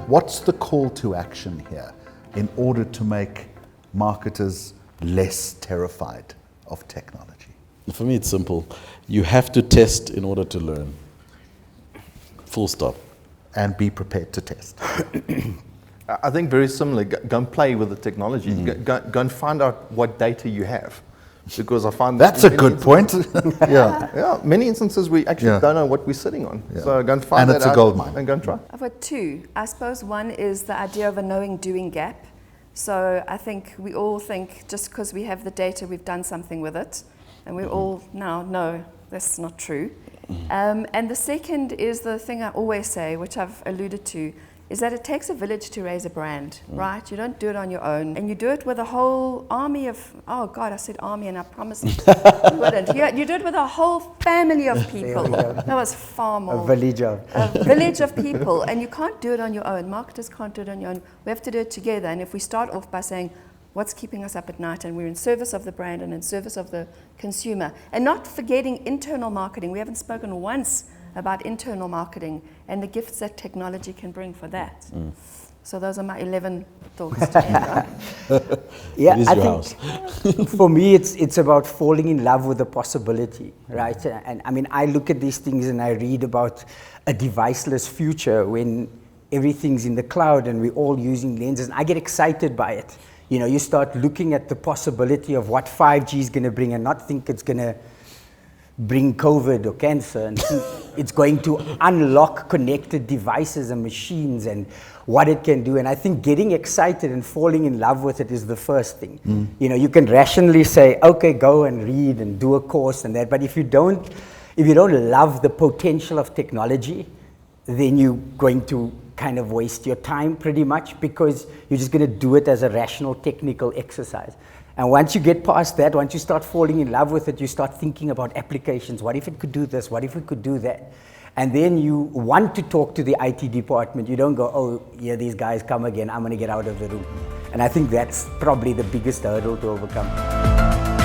what's the call to action here in order to make marketers less terrified of technology? For me, it's simple. You have to test in order to learn. Full stop. And be prepared to test. I think very similar. Go and play with the technology. Go and find out what data you have. Because I find that's a good point. Yeah, many instances we actually don't know what we're sitting on. Yeah. So go and find that it's out a gold mine. And go and try. I've got two. I suppose one is the idea of a knowing-doing gap. So I think we all think just because we have the data, we've done something with it. And we all now know that's not true. And the second is the thing I always say, which I've alluded to, is that it takes a village to raise a brand, right? You don't do it on your own. And you do it with a whole army of, oh God, I said army and I promised you wouldn't. You do it with a whole family of people. That was far more. A village of people. And you can't do it on your own. Marketers can't do it on your own. We have to do it together. And if we start off by saying, what's keeping us up at night, and we're in service of the brand and in service of the consumer, and not forgetting internal marketing. We haven't spoken once about internal marketing and the gifts that technology can bring for that. So those are my 11 thoughts to end. Yeah, it is I your think house. for me it's about falling in love with the possibility, right? And I mean, I look at these things and I read about a deviceless future when everything's in the cloud and we're all using lenses, and I get excited by it. You know, you start looking at the possibility of what 5G is going to bring and not think it's going to bring COVID or cancer, and it's going to unlock connected devices and machines and what it can do. And I think getting excited and falling in love with it is the first thing. You know, you can rationally say, okay, go and read and do a course and that, but if you don't love the potential of technology, then you're going to kind of waste your time pretty much, because you're just going to do it as a rational technical exercise. And once you get past that, once you start falling in love with it, you start thinking about applications. What if it could do this? What if it could do that? And then you want to talk to the IT department. You don't go, oh, yeah, these guys come again, I'm going to get out of the room. And I think that's probably the biggest hurdle to overcome.